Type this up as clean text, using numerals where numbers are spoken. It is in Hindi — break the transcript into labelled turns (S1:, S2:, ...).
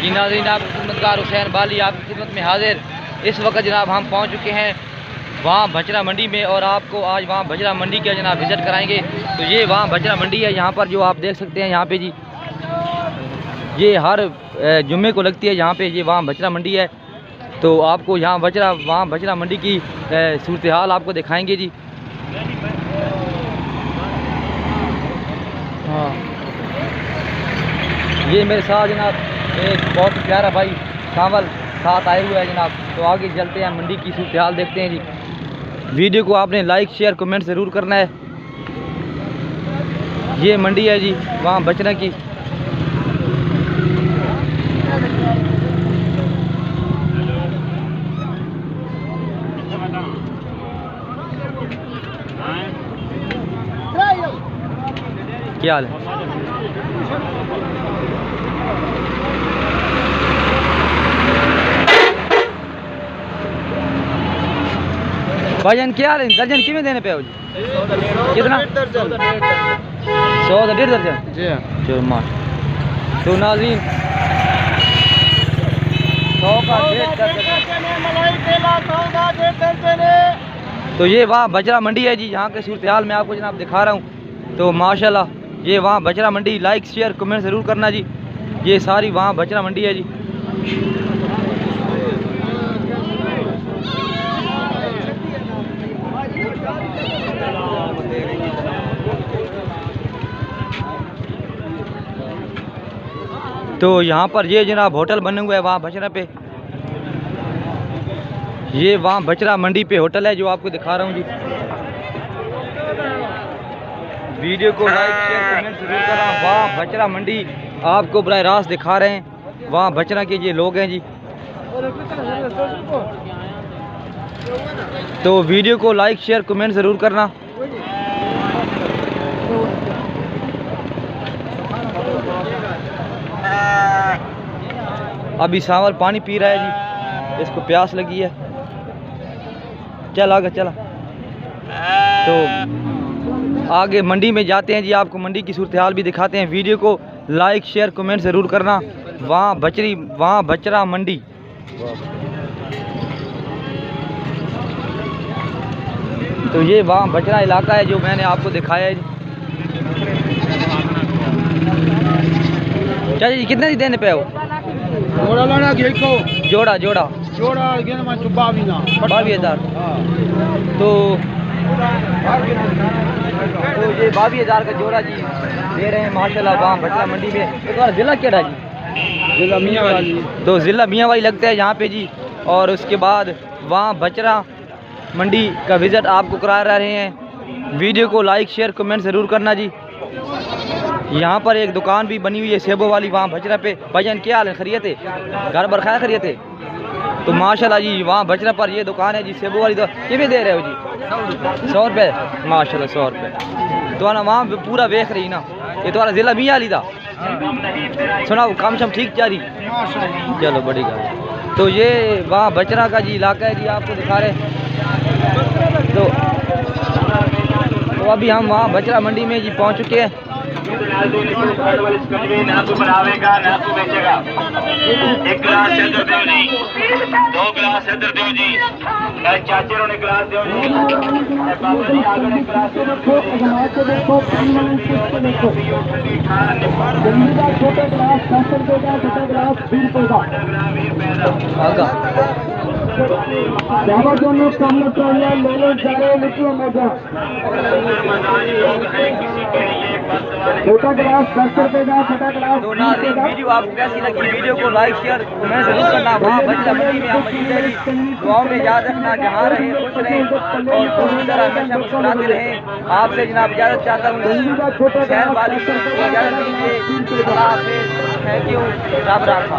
S1: जी नाज़रीन, आप खिदमतगार हुसैन बाली आपकी खिदमत में हाजिर। इस वक्त जनाब हम पहुंच चुके हैं वहाँ भचरा मंडी में और आपको आज वहाँ भचरा मंडी का जनाब विज़िट कराएंगे। तो ये वहाँ भचरा मंडी है, यहाँ पर जो आप देख सकते हैं यहाँ पे जी, ये हर जुम्मे को लगती है यहाँ पे। ये वहाँ भचरा मंडी है, तो आपको यहाँ वहाँ भचरा मंडी की सूरत हाल आपको दिखाएंगे जी। हाँ, ये मेरे साथ जनाब एक बहुत प्यारा भाई शामिल साथ आए हुए हैं जनाब। तो आगे चलते हैं, मंडी की सूरत हाल देखते हैं जी। वीडियो को आपने लाइक शेयर कमेंट ज़रूर करना है। ये मंडी है जी वहाँ भचरा की। क्या हाल है? भाईजान क्या हाल है? दर्जन किमें देने पे हो जी? कितना? 100 1.5 दर्जन जी। चलो मार। तो नाज़रीन 100 का 1.5 दर्जन। तो ये वहाँ भचरा मंडी है जी, यहाँ के सूरत हाल मैं आपको जनाब दिखा रहा हूँ। तो माशाल्लाह ये वहाँ भचरा मंडी, लाइक शेयर कमेंट ज़रूर करना जी। ये सारी वहाँ भचरा मंडी है जी। तो यहाँ पर ये जनाब होटल बने हुए हैं वहाँ भचरा पे। ये वहाँ भचरा मंडी पे होटल है जो आपको दिखा रहा हूँ जी। वीडियो को लाइक शेयर कमेंट जरूर करना। वहाँ भचरा मंडी आपको बराह रास्त दिखा रहे हैं। वहाँ भचरा के ये लोग हैं जी। तो वीडियो को लाइक शेयर कमेंट ज़रूर करना। अभी सांवर पानी पी रहा है जी, इसको प्यास लगी है। चल आगे चला। तो आगे मंडी में जाते हैं जी, आपको मंडी की सूरत हाल भी दिखाते हैं। वीडियो को लाइक शेयर कमेंट ज़रूर करना। वहाँ भचरा मंडी। तो ये वहाँ भचरा इलाका है जो मैंने आपको दिखाया है जी। चाचा जी कितने देने पे हो? जोड़ा 22,000। तो ये 22,000 का जोड़ा जी दे रहे हैं माशाल्लाह वहाँ भचरा मंडी में। तो तुम्हारा ज़िला क्या जी? ज़िला मियांवाली। तो ज़िला मियांवाली लगता है यहाँ पे जी। और उसके बाद वहाँ भचरा मंडी का विज़िट आपको करा रहे हैं। वीडियो को लाइक शेयर कमेंट ज़रूर करना जी। यहाँ पर एक दुकान भी बनी हुई है सेबों वाली वहाँ भचरा पे। भाईजान क्या हाल है? खैरियत है? घर पर खाया खैरियत है? तो माशाल्लाह जी वहाँ भचरा पर ये दुकान है जी सेबों वाली। तो कितने दे रहे हो जी? 100 रुपये माशाल्लाह 100 रुपये। तो ना वहाँ पूरा वेख रही ना। ये तुम्हारा ज़िला मियांवाली था? सुनाओ काम शाम ठीक जा रही? चलो बड़ी गल। तो ये वहाँ भचरा का जी इलाका है जी, आपको दिखा रहे। तो अभी हम वहाँ भचरा मंडी में जी पहुँच चुके हैं।
S2: एक गिलास इधर दो जी, 2 गिलास इधर दो जी, चाचे ने गिलास दो जी, बाबा जी आगे एक गिलास
S3: छोटा गिलास 10 रुपए का, छोटा गिलास।
S1: तो नाज़रीन वीडियो आपको कैसी लगी? वीडियो को लाइक शेयर कमेंट ज़रूर करना। वहाँ भचरा मंडी में हम मौजूद हैं जी। दुआओं में याद रखना, जहाँ रहे खुश रहें और पूरी तरह हमेशा मुस्कुराते रहें। आपसे जनाब इजाज़त चाहता हूँ। हुसैन बाली इजाज़त दीजिए। Thank you. रब राखा।